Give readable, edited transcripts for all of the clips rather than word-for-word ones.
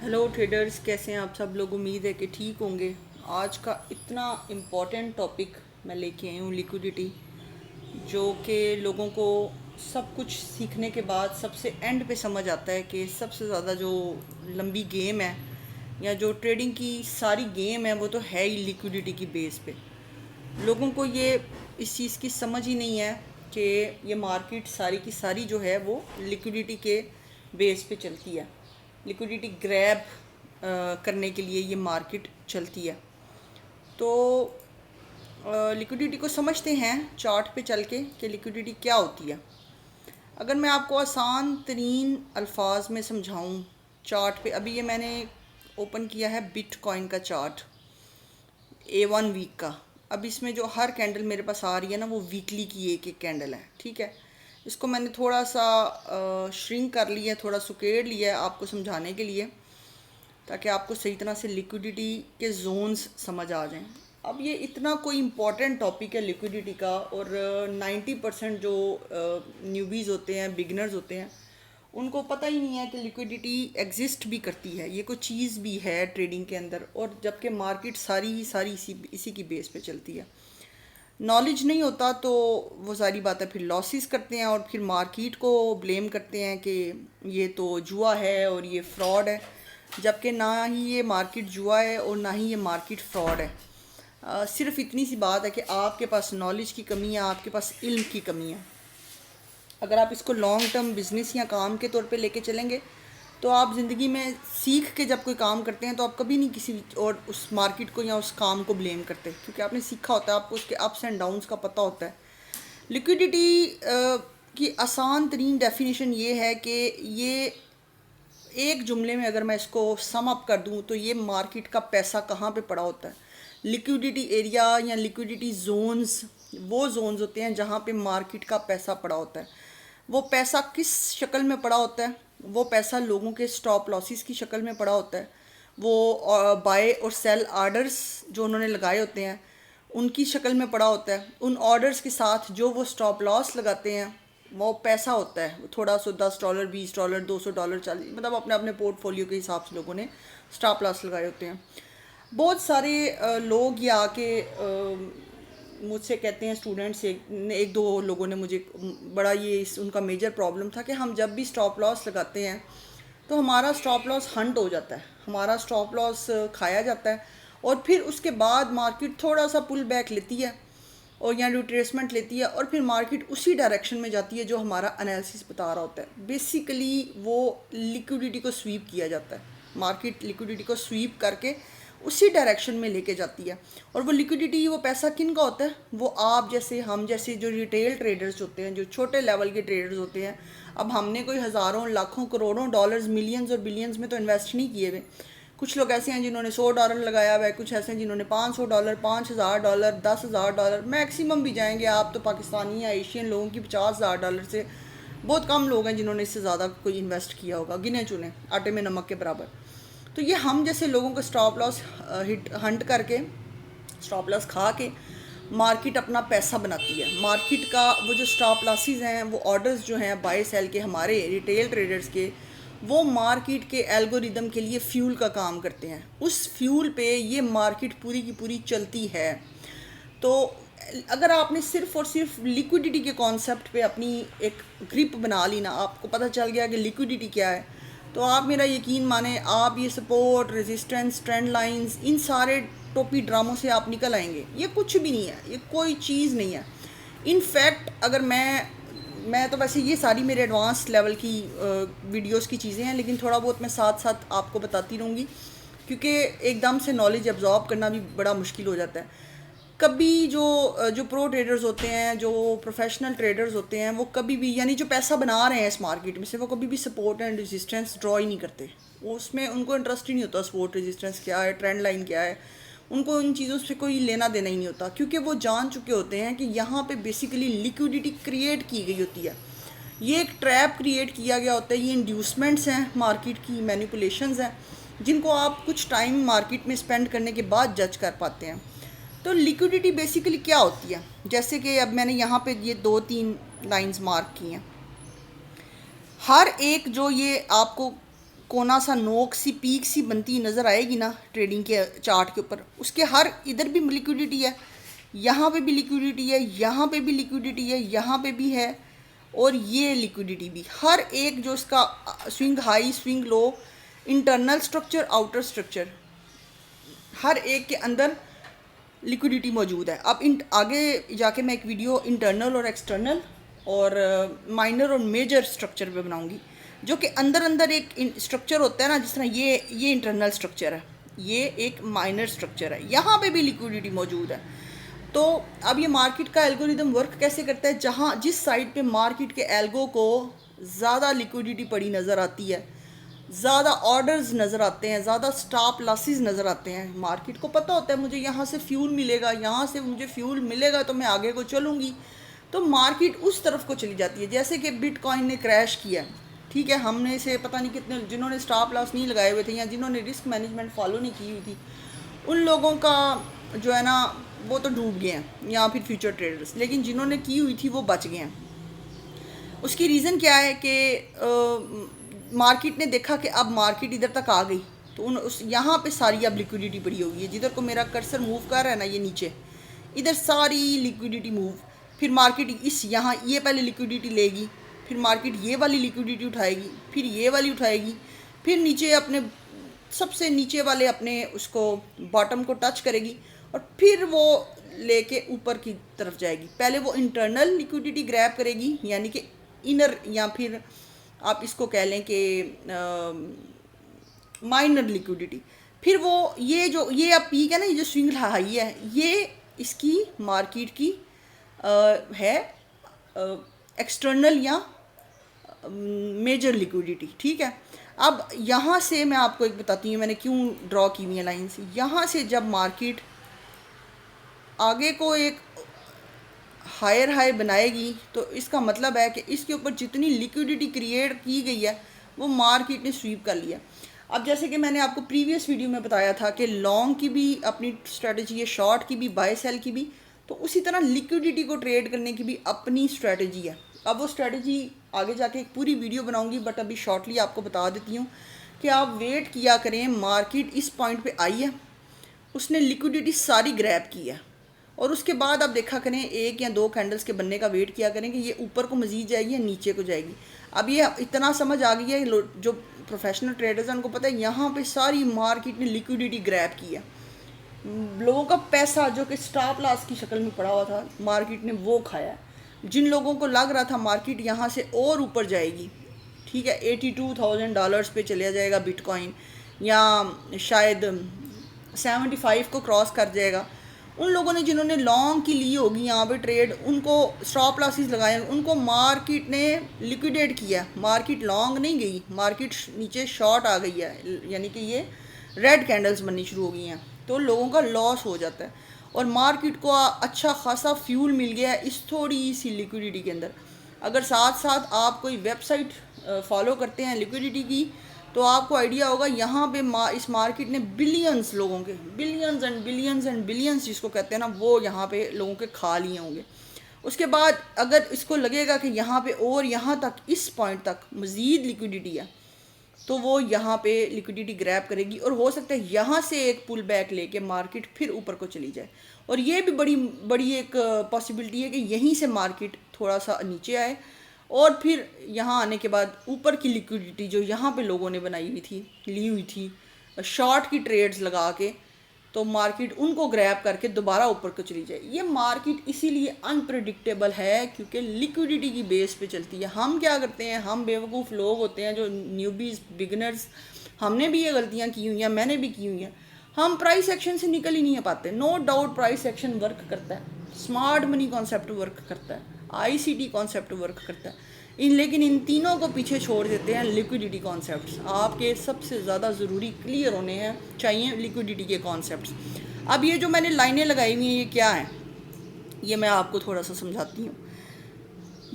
Hello traders, कैसे हैं आप सब लोग। उम्मीद है कि ठीक होंगे। आज का इतना इम्पोर्टेंट टॉपिक मैं लेके आई हूँ, लिक्विडिटी, जो कि लोगों को सब कुछ सीखने के बाद सबसे एंड पे समझ आता है कि सबसे ज़्यादा जो लंबी गेम है या जो ट्रेडिंग की सारी गेम है वो तो है ही लिक्विडिटी की बेस पे। लोगों को ये इस चीज़ की समझ ही नहीं है कि ये मार्केट सारी की सारी जो है वो लिक्विडिटी के बेस पे चलती है। लिक्विडिटी ग्रैब करने के लिए ये मार्केट चलती है। तो लिक्विडिटी को समझते हैं चार्ट पे चल के कि लिक्विडिटी क्या होती है। अगर मैं आपको आसान तरीन अल्फाज में समझाऊं, चार्ट पे अभी ये मैंने ओपन किया है बिटकॉइन का चार्ट A1 वीक का। अब इसमें जो हर कैंडल मेरे पास आ रही है ना, वो वीकली की एक एक कैंडल है, ठीक है। इसको मैंने थोड़ा सा श्रिंक कर लिया है, थोड़ा सुकेड़ लिया है आपको समझाने के लिए, ताकि आपको सही तरह से लिक्विडिटी के जोन्स समझ आ जाएं। अब ये इतना कोई इम्पोर्टेंट टॉपिक है लिक्विडिटी का, और 90% जो न्यूबीज़ होते हैं, बिगनर्स होते हैं, उनको पता ही नहीं है कि लिक्विडिटी एग्जिस्ट भी करती है, ये कोई चीज़ भी है ट्रेडिंग के अंदर। और जबकि मार्केट सारी इसी की बेस पे चलती है। नॉलेज नहीं होता तो वो सारी बातें फिर लॉसेस करते हैं और फिर मार्केट को ब्लेम करते हैं कि ये तो जुआ है और ये फ्रॉड है। जबकि ना ही ये मार्केट जुआ है और ना ही ये मार्केट फ्रॉड है। सिर्फ इतनी सी बात है कि आपके पास नॉलेज की कमी है, आपके पास इल्म की कमी है। अगर आप इसको लॉन्ग टर्म बिजनेस या काम के तौर पे लेके चलेंगे तो आप ज़िंदगी में सीख के जब कोई काम करते हैं तो आप कभी नहीं किसी और उस मार्केट को या उस काम को ब्लेम करते, क्योंकि आपने सीखा होता है, आपको उसके अप्स एंड डाउन्स का पता होता है। लिक्विडिटी की आसान तरीन डेफिनेशन ये है कि ये एक जुमले में अगर मैं इसको सम अप कर दूं तो ये मार्केट का पैसा कहाँ पे पड़ा होता है। लिक्विडिटी एरिया या लिक्विडिटी जोन्स वो जोन्स होते हैं जहाँ पे मार्केट का पैसा पड़ा होता है। वो पैसा किस शक्ल में पड़ा होता है? वो पैसा लोगों के स्टॉप लॉसेस की शक्ल में पड़ा होता है। वो बाय और सेल ऑर्डर्स जो उन्होंने लगाए होते हैं उनकी शक्ल में पड़ा होता है। उन ऑर्डर्स के साथ जो वो स्टॉप लॉस लगाते हैं वो पैसा होता है। थोड़ा सा $10, $20, $200, 40, मतलब अपने अपने पोर्टफोलियो के हिसाब से लोगों ने स्टॉप लॉस लगाए होते हैं। बहुत सारे लोग ये आके मुझसे कहते हैं, स्टूडेंट्स एक दो लोगों ने मुझे बड़ा ये उनका मेजर प्रॉब्लम था कि हम जब भी स्टॉप लॉस लगाते हैं तो हमारा स्टॉप लॉस हंट हो जाता है, हमारा स्टॉप लॉस खाया जाता है, और फिर उसके बाद मार्केट थोड़ा सा पुल बैक लेती है और या रिट्रेसमेंट लेती है और फिर मार्केट उसी डायरेक्शन में जाती है जो हमारा एनालिसिस बता रहा होता है। बेसिकली वो लिक्विडिटी को स्वीप किया जाता है, मार्केट लिक्विडिटी को स्वीप करके उसी डायरेक्शन में लेके जाती है। और वो लिक्विडिटी, वो पैसा किन का होता है? वो आप जैसे, हम जैसे जो रिटेल ट्रेडर्स होते हैं, जो छोटे लेवल के ट्रेडर्स होते हैं। अब हमने कोई हज़ारों, लाखों, करोड़ों डॉलर्स, मिलियंस और बिलियंस में तो इन्वेस्ट नहीं किए हुए। कुछ लोग ऐसे हैं जिन्होंने $100 लगाया हुआ है, कुछ ऐसे हैं जिन्होंने $500, $5000, $10,000, मैक्सिमम भी जाएंगे आप तो पाकिस्तानी या एशियन लोगों की $50,000 से बहुत कम लोग हैं जिन्होंने इससे ज़्यादा कोई इन्वेस्ट किया होगा, गिने चुने, आटे में नमक के बराबर। तो ये हम जैसे लोगों को स्टॉप लॉस हिट हंट करके, स्टॉप लॉस खा के मार्केट अपना पैसा बनाती है। मार्केट का वो जो स्टॉप लॉसेस हैं, वो ऑर्डर्स जो हैं बाय सेल के, हमारे रिटेल ट्रेडर्स के, वो मार्केट के एल्गोरिदम के लिए फ्यूल का काम करते हैं। उस फ्यूल पे ये मार्केट पूरी की पूरी चलती है। तो अगर आपने सिर्फ और सिर्फ लिक्विडिटी के कॉन्सेप्ट पे अपनी एक ग्रिप बना ली ना, आपको पता चल गया कि लिक्विडिटी क्या है, तो आप मेरा यकीन माने, आप ये सपोर्ट, रेजिस्टेंस, ट्रेंड लाइंस, इन सारे टोपी ड्रामों से आप निकल आएंगे। ये कुछ भी नहीं है, ये कोई चीज़ नहीं है। इनफैक्ट अगर मैं तो वैसे ये सारी मेरे एडवांस लेवल की वीडियोस की चीज़ें हैं, लेकिन थोड़ा बहुत मैं साथ साथ आपको बताती रहूँगी, क्योंकि एकदम से नॉलेज एब्जॉर्ब करना भी बड़ा मुश्किल हो जाता है। कभी जो प्रो ट्रेडर्स होते हैं, जो प्रोफेशनल ट्रेडर्स होते हैं, वो कभी भी, यानी जो पैसा बना रहे हैं इस मार्केट में से, वो कभी भी सपोर्ट एंड रेजिस्टेंस ड्रॉ ही नहीं करते। उसमें उनको इंटरेस्ट ही नहीं होता, सपोर्ट रेजिस्टेंस क्या है, ट्रेंड लाइन क्या है, उनको इन चीज़ों से कोई लेना देना ही नहीं होता, क्योंकि वो जान चुके होते हैं कि यहाँ पे बेसिकली लिक्विडिटी क्रिएट की गई होती है। ये एक ट्रैप क्रिएट किया गया होता है, ये इंड्यूसमेंट्स हैं, मार्केट की मैनिपुलेशंस हैं, जिनको आप कुछ टाइम मार्केट में स्पेंड करने के बाद जज कर पाते हैं। तो लिक्विडिटी बेसिकली क्या होती है? जैसे कि अब मैंने यहाँ पे ये 2-3 लाइंस मार्क की हैं। हर एक जो ये आपको कोना सा नोक सी पीक सी बनती नज़र आएगी ना ट्रेडिंग के चार्ट के ऊपर, उसके हर इधर भी लिक्विडिटी है, यहाँ पे भी लिक्विडिटी है, यहाँ पे भी लिक्विडिटी है, यहाँ पे भी है, और ये लिक्विडिटी भी। हर एक जो इसका swing high swing low, internal structure outer structure, हर एक के अंदर लिक्विडिटी मौजूद है। अब आगे जाके मैं एक वीडियो इंटरनल और एक्सटर्नल और माइनर और मेजर स्ट्रक्चर पे बनाऊंगी, जो कि अंदर अंदर एक स्ट्रक्चर होता है ना, जिस तरह ये इंटरनल स्ट्रक्चर है, ये एक माइनर स्ट्रक्चर है, यहाँ पे भी लिक्विडिटी मौजूद है। तो अब ये मार्केट का एल्गोरिदम वर्क कैसे करता है, जहाँ जिस साइड पे मार्केट के एल्गो को ज़्यादा लिक्विडिटी पड़ी नज़र आती है, ज़्यादा ऑर्डर्स नज़र आते हैं, ज़्यादा स्टॉप लॉसेस नज़र आते हैं, मार्केट को पता होता है मुझे यहाँ से फ्यूल मिलेगा, यहाँ से मुझे फ्यूल मिलेगा तो मैं आगे को चलूँगी, तो मार्केट उस तरफ को चली जाती है। जैसे कि बिटकॉइन ने क्रैश किया, ठीक है, हमने से पता नहीं कितने जिन्होंने स्टॉप लॉस नहीं लगाए हुए थे या जिन्होंने रिस्क मैनेजमेंट फॉलो नहीं की हुई थी, उन लोगों का जो है ना वो तो डूब गए हैं, या फिर फ्यूचर ट्रेडर्स, लेकिन जिन्होंने की हुई थी वो बच गए हैं। उसकी रीज़न क्या है कि मार्केट ने देखा कि अब मार्केट इधर तक आ गई, तो उस यहाँ पे सारी अब लिक्विडिटी पड़ी होगी है, जिधर को मेरा कर्सर मूव कर रहा है ना, ये नीचे इधर सारी लिक्विडिटी मूव, फिर मार्केट इस यहाँ ये पहले लिक्विडिटी लेगी, फिर मार्केट ये वाली लिक्विडिटी उठाएगी, फिर ये वाली उठाएगी, फिर नीचे अपने सबसे नीचे वाले अपने उसको बॉटम को टच करेगी, और फिर वो लेके ऊपर की तरफ जाएगी। पहले वो इंटरनल लिक्विडिटी ग्रैब करेगी, यानी कि इनर, या फिर आप इसको कह लें कि माइनर लिक्विडिटी, फिर वो ये अब पीक है ना, ये जो स्विंग हाई है, ये इसकी मार्केट की है एक्सटर्नल या मेजर लिक्विडिटी, ठीक है। अब यहाँ से मैं आपको एक बताती हूँ मैंने क्यों ड्रॉ की हुई है लाइन्स। यहाँ से जब मार्केट आगे को एक हायर हाई बनाएगी, तो इसका मतलब है कि इसके ऊपर जितनी लिक्विडिटी क्रिएट की गई है वो मार्केट ने स्वीप कर लिया। अब जैसे कि मैंने आपको प्रीवियस वीडियो में बताया था कि लॉन्ग की भी अपनी स्ट्रेटजी है, शॉर्ट की भी, बाय सेल की भी, तो उसी तरह लिक्विडिटी को ट्रेड करने की भी अपनी स्ट्रेटजी है। अब वो स्ट्रेटजी आगे जाके एक पूरी वीडियो बनाऊंगी, बट अभी शॉर्टली आपको बता देती हूँ कि आप वेट किया करें। मार्केट इस पॉइंट पे आई है, उसने लिक्विडिटी सारी ग्रैब की है, और उसके बाद आप देखा करें एक या दो कैंडल्स के बनने का वेट किया करें कि ये ऊपर को मज़ीद जाएगी या नीचे को जाएगी। अब ये इतना समझ आ गई है, जो प्रोफेशनल ट्रेडर्स हैं उनको पता है यहाँ पे सारी मार्केट ने लिक्विडिटी ग्रैब की है। लोगों का पैसा जो कि स्टॉप लॉस की शक्ल में पड़ा हुआ था, मार्केट ने वो खाया है। जिन लोगों को लग रहा था मार्केट यहाँ से और ऊपर जाएगी, ठीक है, $82,000 पे चला जाएगा बिटकॉइन, या शायद 75 को क्रॉस कर जाएगा, उन लोगों ने जिन्होंने लॉन्ग की ली होगी यहाँ पे ट्रेड, उनको स्टॉप लॉसेस लगाए, उनको मार्केट ने लिक्विडेट किया। मार्केट लॉन्ग नहीं गई, मार्केट नीचे शॉर्ट आ गई है, यानी कि ये रेड कैंडल्स बननी शुरू हो गई हैं, तो लोगों का लॉस हो जाता है, और मार्केट को अच्छा खासा फ्यूल मिल गया है इस थोड़ी सी लिक्विडिटी के अंदर। अगर साथ साथ आप कोई वेबसाइट फॉलो करते हैं लिक्विडिटी की, तो आपको आइडिया होगा यहाँ पे इस मार्केट ने बिलियंस लोगों के, बिलियंस एंड बिलियंस जिसको कहते हैं ना, वो यहाँ पे लोगों के खा लिए होंगे। उसके बाद अगर इसको लगेगा कि यहाँ पे और यहाँ तक इस पॉइंट तक मज़ीद लिक्विडिटी है, तो वो यहाँ पे लिक्विडिटी ग्रैब करेगी, और हो सकता है यहाँ से एक पुल बैक लेके मार्केट फिर ऊपर को चली जाए। और ये भी बड़ी एक पॉसिबिलिटी है कि यहीं से मार्केट थोड़ा सा नीचे आए, और फिर यहाँ आने के बाद ऊपर की लिक्विडिटी जो यहाँ पे लोगों ने बनाई हुई थी, ली हुई थी शॉर्ट की ट्रेड्स लगा के, तो मार्केट उनको ग्रैब करके दोबारा ऊपर को चली जाए। ये मार्केट इसीलिए अनप्रेडिक्टेबल है क्योंकि लिक्विडिटी की बेस पे चलती है। हम क्या करते हैं, हम बेवकूफ़ लोग होते हैं जो न्यूबीज़ बिगनर्स, हमने भी ये गलतियाँ की हुई हैं, मैंने भी की हुई हैं। हम प्राइस एक्शन से निकल ही नहीं पाते। No doubt price action work करता है, स्मार्ट मनी कॉन्सेप्ट वर्क करता है, ICT कॉन्सेप्ट वर्क करता है, लेकिन इन तीनों को पीछे छोड़ देते हैं लिक्विडिटी कॉन्सेप्ट्स। आपके सबसे ज़्यादा ज़रूरी क्लियर होने हैं चाहिए लिक्विडिटी के कॉन्सेप्ट्स। अब ये जो मैंने लाइनें लगाई हुई हैं ये क्या है, ये मैं आपको थोड़ा सा समझाती हूँ।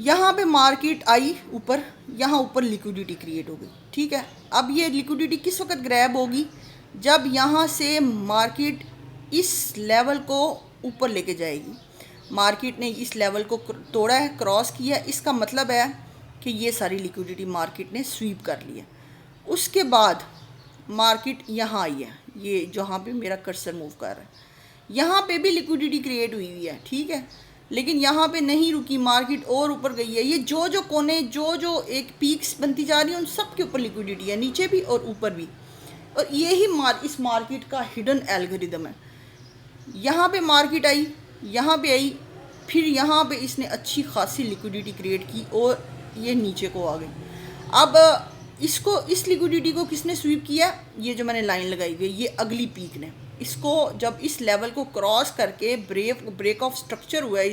यहाँ पे मार्केट आई ऊपर, यहाँ ऊपर लिक्विडिटी क्रिएट हो गई, ठीक है। अब ये लिक्विडिटी किस वक्त ग्रैब होगी, जब यहाँ से मार्केट इस लेवल को ऊपर लेके जाएगी। मार्केट ने इस लेवल को तोड़ा है, क्रॉस किया, इसका मतलब है कि ये सारी लिक्विडिटी मार्केट ने स्वीप कर लिया। उसके बाद मार्केट यहाँ आई है, ये जहाँ पे मेरा कर्सर मूव कर रहा है, यहाँ पे भी लिक्विडिटी क्रिएट हुई हुई है, ठीक है, लेकिन यहाँ पे नहीं रुकी, मार्केट और ऊपर गई है। ये जो जो कोने जो एक पीक्स बनती जा रही है उन सब के ऊपर लिक्विडिटी है, नीचे भी और ऊपर भी। और यही इस मार्केट का हिडन एल्गोरिदम है। यहाँ पे मार्केट आई, यहाँ पे आई, फिर यहाँ पे इसने अच्छी खासी लिक्विडिटी क्रिएट की और ये नीचे को आ गई। अब इसको, इस लिक्विडिटी को किसने स्वीप किया? ये जो मैंने लाइन लगाई हुई है, ये अगली पीक ने इसको, जब इस लेवल को क्रॉस करके ब्रेक ऑफ स्ट्रक्चर हुआ है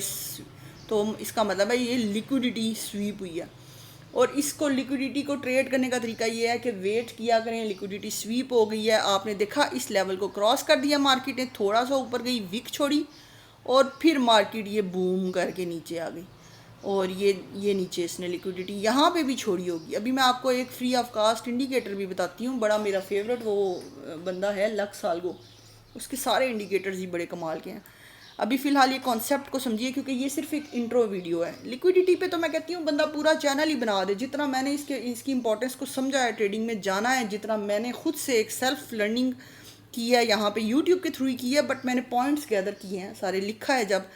तो इसका मतलब है ये लिक्विडिटी स्वीप हुई है। और इसको, लिक्विडिटी को ट्रेड करने का तरीका ये है कि वेट किया करें, लिक्विडिटी स्वीप हो गई है, आपने देखा इस लेवल को क्रॉस कर दिया, मार्केट ने थोड़ा सा ऊपर गई, विक छोड़ी और फिर मार्केट ये बूम करके नीचे आ गई और ये नीचे इसने लिक्विडिटी यहाँ पे भी छोड़ी होगी। अभी मैं आपको एक फ्री ऑफ कास्ट इंडिकेटर भी बताती हूँ, बड़ा मेरा फेवरेट वो बंदा है लक्स साल्गो, उसके सारे इंडिकेटर्स ही बड़े कमाल के हैं। अभी फ़िलहाल ये कॉन्सेप्ट को समझिए क्योंकि ये सिर्फ एक इंट्रो वीडियो है। लिक्विडिटी पे तो मैं कहती हूँ बंदा पूरा चैनल ही बना दे, जितना मैंने इसकी इंपॉर्टेंस को समझा है, ट्रेडिंग में जाना है, जितना मैंने खुद से एक सेल्फ लर्निंग की है, यहाँ पे यूट्यूब के थ्रू ही की है, बट मैंने पॉइंट्स गैदर किए हैं, सारे लिखा है जब,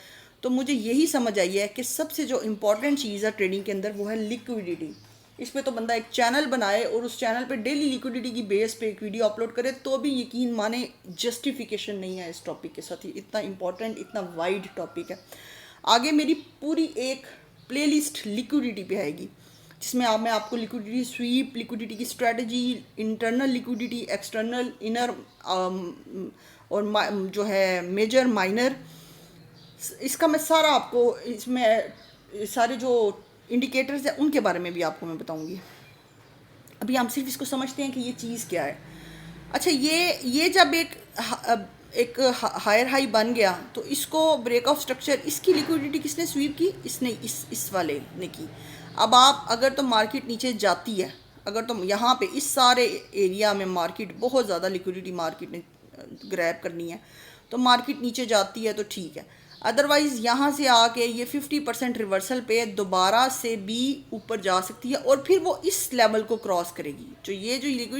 तो मुझे यही समझ आई है कि सबसे जो इम्पॉर्टेंट चीज़ है ट्रेडिंग के अंदर वो है लिक्विडिटी। इसमें तो बंदा एक चैनल बनाए और उस चैनल पे डेली लिक्विडिटी की बेस पे एक वीडियो अपलोड करे तो भी यकीन माने जस्टिफिकेशन नहीं है इस टॉपिक के साथ। ही इतना इम्पॉर्टेंट, इतना वाइड टॉपिक है। आगे मेरी पूरी एक प्लेलिस्ट लिक्विडिटी पे आएगी जिसमें मैं आपको लिक्विडिटी स्वीप, लिक्विडिटी की strategy, internal liquidity, external, inner और जो है मेजर, माइनर, इसका मैं सारा आपको, इसमें सारे जो इंडिकेटर्स हैं उनके बारे में भी आपको मैं बताऊंगी। अभी हम सिर्फ इसको समझते हैं कि ये चीज़ क्या है। अच्छा, ये जब एक हायर हाई बन गया तो इसको ब्रेक ऑफ स्ट्रक्चर, इसकी लिक्विडिटी किसने स्वीप की? इसने, इस वाले ने की। अब आप अगर तो मार्केट नीचे जाती है, अगर तो यहाँ पे इस सारे एरिया में मार्केट बहुत ज़्यादा लिक्विडिटी मार्केट ने ग्रैब करनी है तो मार्केट नीचे जाती है तो ठीक है, अदरवाइज़ यहाँ से आके ये 50% रिवर्सल पे दोबारा से भी ऊपर जा सकती है और फिर वो इस लेवल को क्रॉस करेगी। जो ये जो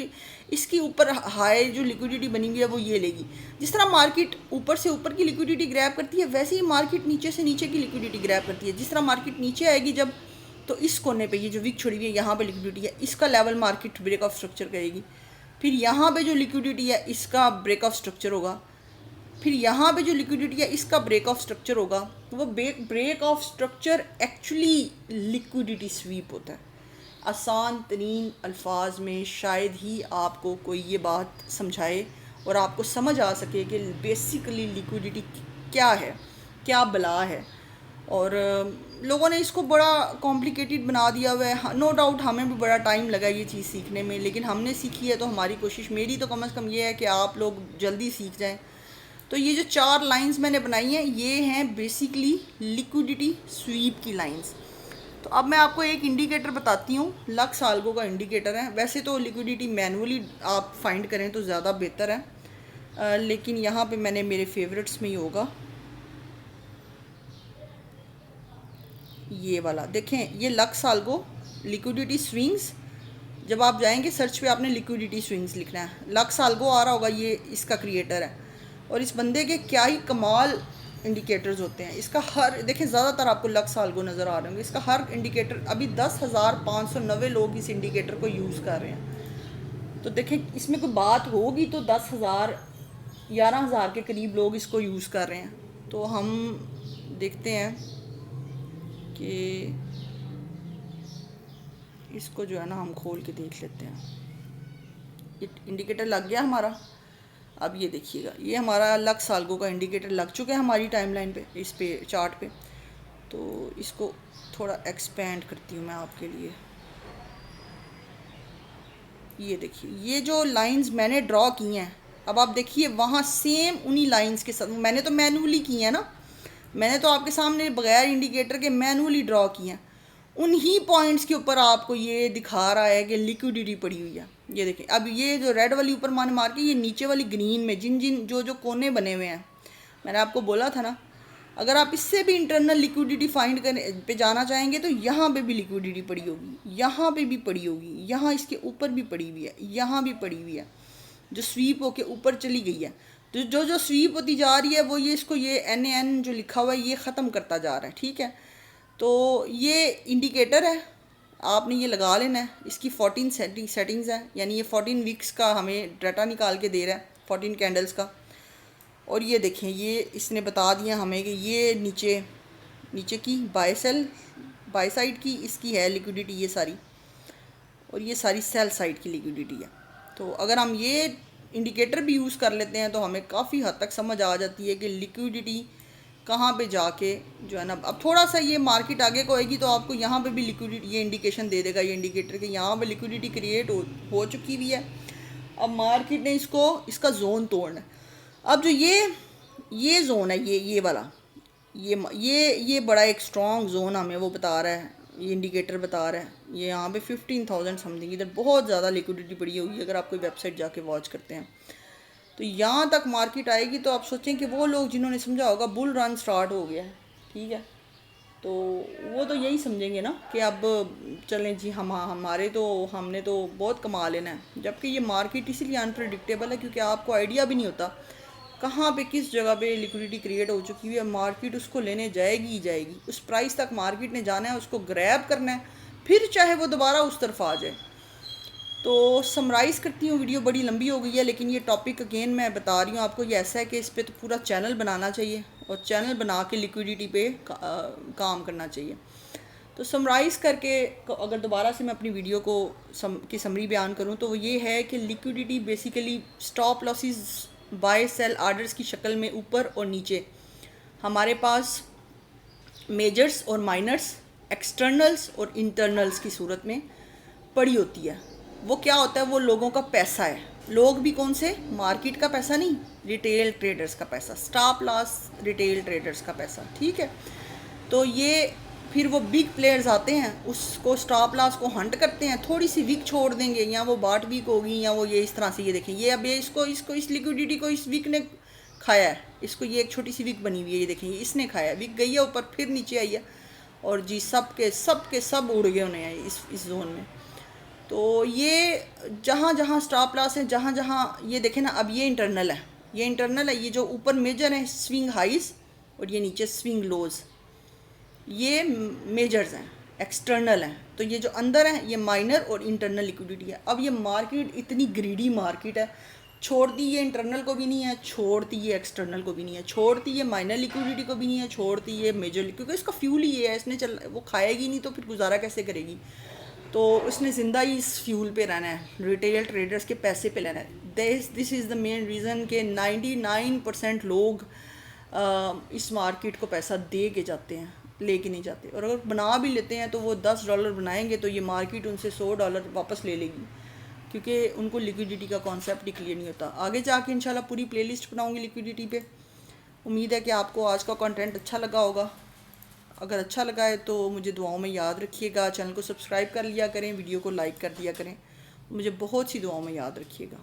इसकी ऊपर हाई जो लिक्विडिटी बनी हुई है वो ये लेगी। जिस तरह मार्केट ऊपर से ऊपर की लिक्विडिटी ग्रैब करती है वैसे ही मार्केट नीचे से नीचे की लिक्विडिटी ग्रैब करती है। जिस तरह मार्केट नीचे आएगी जब, तो इस कोने पे ये जो विक छोड़ी हुई है यहाँ पे लिक्विडिटी है, इसका level market break of structure करेगी। फिर यहाँ पे जो लिक्विडिटी है इसका ब्रेक ऑफ स्ट्रक्चर होगा, फिर यहाँ पे जो लिक्विडिटी है इसका ब्रेक ऑफ स्ट्रक्चर होगा। वो break of structure actually liquidity sweep होता है। आसान तरीन अल्फाज में शायद ही आपको कोई ये बात समझाए और आपको समझ आ सके कि बेसिकली लिक्विडिटी क्या है, क्या बला है। और लोगों ने इसको बड़ा कॉम्प्लिकेटेड बना दिया हुआ है। नो डाउट हमें भी बड़ा टाइम लगा ये चीज़ सीखने में, लेकिन हमने सीखी है तो हमारी कोशिश, मेरी तो कम से कम ये है कि आप लोग जल्दी सीख जाएं। तो ये जो 4 लाइंस मैंने बनाई हैं ये हैं बेसिकली लिक्विडिटी स्वीप की लाइंस। तो अब मैं आपको एक इंडिकेटर बताती हूँ, लक्स साल्गो का इंडिकेटर है। वैसे तो लिक्विडिटी मैनुअली आप फाइंड करें तो ज़्यादा बेहतर है, लेकिन यहाँ पे मैंने मेरे फेवरेट्स में ही होगा ये वाला। देखें, ये लक्स साल्गो लिक्विडिटी स्विंग्स, जब आप जाएंगे सर्च पे आपने लिक्विडिटी स्विंग्स लिखना है, लक्स साल्गो आ रहा होगा, ये इसका क्रिएटर है। और इस बंदे के क्या ही कमाल इंडिकेटर्स होते हैं। इसका हर, देखें ज़्यादातर आपको लक्स साल्गो नज़र आ रहे होंगे, इसका हर इंडिकेटर, अभी 10,590 लोग इस इंडिकेटर को यूज़ कर रहे हैं। तो देखें इसमें कोई बात होगी तो 10,000 11,000 के करीब लोग इसको यूज़ कर रहे हैं। तो हम देखते हैं कि इसको जो है ना हम खोल के देख लेते हैं। इंडिकेटर लग गया हमारा। अब ये देखिएगा, ये हमारा लक्स साल्गो का इंडिकेटर लग चुका है हमारी टाइमलाइन पे, इस पे चार्ट पे। तो इसको थोड़ा एक्सपेंड करती हूँ मैं आपके लिए। ये देखिए, ये जो लाइंस मैंने ड्रॉ की हैं, अब आप देखिए वहाँ सेम उन्हीं लाइंस के साथ, मैंने तो मैनुअली की है ना, मैंने तो आपके सामने बगैर इंडिकेटर के मैनुअली ड्रॉ की हैं। उन्हीं पॉइंट्स के ऊपर आपको ये दिखा रहा है कि लिक्विडिटी पड़ी हुई है। ये देखें, अब ये जो रेड वाली ऊपर मार के ये नीचे वाली ग्रीन में जिन जो कोने बने हुए हैं, मैंने आपको बोला था ना अगर आप इससे भी इंटरनल लिक्विडिटी फाइंड करने पे जाना चाहेंगे तो यहाँ पे भी लिक्विडिटी पड़ी होगी, यहाँ पे भी पड़ी होगी, यहाँ इसके ऊपर भी पड़ी हुई है, यहाँ भी पड़ी हुई है, जो स्वीप होके ऊपर चली गई है। तो जो जो स्वीप होती जा रही है वो ये इसको ये NAN जो लिखा हुआ है ये ख़त्म करता जा रहा है, ठीक है। तो ये इंडिकेटर है, आपने ये लगा लेना है। इसकी 14 सेटिंग्स है, यानी ये 14 वीक्स का हमें डाटा निकाल के दे रहा है, 14 कैंडल्स का। और ये देखें, ये इसने बता दिया हमें कि ये नीचे की बाय साइड की इसकी है लिक्विडिटी ये सारी, और ये सारी सेल साइड की लिक्विडिटी है। तो अगर हम ये इंडिकेटर भी यूज़ कर लेते हैं तो हमें काफ़ी हद तक समझ आ जाती है कि लिक्विडिटी कहाँ पे जाके जो है ना। अब थोड़ा सा ये मार्केट आगे को आएगी तो आपको यहाँ पे भी लिक्विडिटी ये इंडिकेशन दे देगा, ये इंडिकेटर कि यहाँ पे लिक्विडिटी क्रिएट हो चुकी हुई है। अब मार्केट ने इसका जोन तोड़ना है। अब जो ये जोन है, ये वाला, ये बड़ा एक स्ट्रॉन्ग जोन हमें वो बता रहा है, ये इंडिकेटर बता रहा है। ये यहाँ पे 15,000 समथिंग, इधर बहुत ज़्यादा लिक्विडिटी पड़ी हुई है। अगर आप कोई वेबसाइट जाके वॉच करते हैं तो यहाँ तक मार्केट आएगी तो आप सोचें कि वो लोग जिन्होंने समझा होगा बुल रन स्टार्ट हो गया है, ठीक है, तो वो तो यही समझेंगे ना कि अब चलें जी हमने तो बहुत कमा लेना है। जबकि ये मार्केट इसीलिए अनप्रेडिक्टेबल है क्योंकि आपको आइडिया भी नहीं होता कहाँ पे किस जगह पे लिक्विडिटी क्रिएट हो चुकी हुई है। मार्केट उसको लेने जाएगी ही जाएगी, उस प्राइस तक मार्केट ने जाना है, उसको ग्रैब करना है, फिर चाहे वो दोबारा उस तरफ आ जाए। तो समराइज़ करती हूँ, वीडियो बड़ी लंबी हो गई है लेकिन ये टॉपिक अगेन मैं बता रही हूँ आपको, ये ऐसा है कि इस पर तो पूरा चैनल बनाना चाहिए और चैनल बना के लिक्विडिटी पे काम करना चाहिए। तो समराइज़ करके अगर दोबारा से मैं अपनी वीडियो को की समरी बयान करूँ तो वो ये है कि liquidity basically stop losses buy sell orders की शक्ल में ऊपर और नीचे हमारे पास मेजर्स और माइनर्स, एक्सटर्नल्स और इंटरनल्स की सूरत में पड़ी होती है। वो क्या होता है, वो लोगों का पैसा है। लोग भी कौन से, मार्केट का पैसा नहीं, रिटेल ट्रेडर्स का पैसा, स्टॉप लॉस रिटेल ट्रेडर्स का पैसा, ठीक है। तो ये फिर वो बिग प्लेयर्स आते हैं, उसको स्टॉप लॉस को हंट करते हैं, थोड़ी सी वीक छोड़ देंगे, या वो बाट वीक होगी या वो ये इस तरह से, ये देखें ये अब ये इसको इस लिक्विडिटी को इस वीक ने खाया है, इसको ये एक छोटी सी वीक बनी हुई है, ये देखें ये इसने खाया, वीक गई है ऊपर फिर नीचे आई है और जी सब के सब उड़ गए उन्हें इस जोन में। तो ये जहाँ जहाँ स्टॉप लॉस है, जहाँ जहाँ ये देखें ना, अब ये इंटरनल है, ये जो ऊपर मेजर है स्विंग हाइज और ये नीचे स्विंग लोज, ये मेजर्स हैं, एक्सटर्नल हैं। तो ये जो अंदर है ये माइनर और इंटरनल लिक्विडिटी है। अब ये मार्केट इतनी ग्रीडी मार्केट है, छोड़ती ये इंटरनल को भी नहीं है, छोड़ती ये एक्सटर्नल को भी नहीं है, छोड़ती ये माइनर लिक्विडिटी को भी नहीं है, छोड़ती ये मेजर, क्योंकि इसका फ्यूल ही है, इसने वो खाएगी नहीं तो फिर गुजारा कैसे करेगी। तो उसने ज़िंदा ही इस फ्यूल पे रहना है, रिटेल ट्रेडर्स के पैसे पे रहना है। This is the main reason कि 99% लोग इस मार्केट को पैसा दे के जाते हैं, लेके नहीं जाते। और अगर बना भी लेते हैं तो वो $10 बनाएंगे तो ये मार्केट उनसे $100 वापस ले लेगी, क्योंकि उनको लिक्विडिटी का कॉन्सेप्ट ही क्लियर नहीं होता। आगे जाके इंशाल्लाह पूरी प्लेलिस्ट बनाऊंगी लिक्विडिटी पे। उम्मीद है कि आपको आज का कंटेंट अच्छा लगा होगा। अगर अच्छा लगा है तो मुझे दुआओं में याद रखिएगा, चैनल को सब्सक्राइब कर लिया करें, वीडियो को लाइक कर दिया करें, मुझे बहुत सी दुआओं में याद रखिएगा।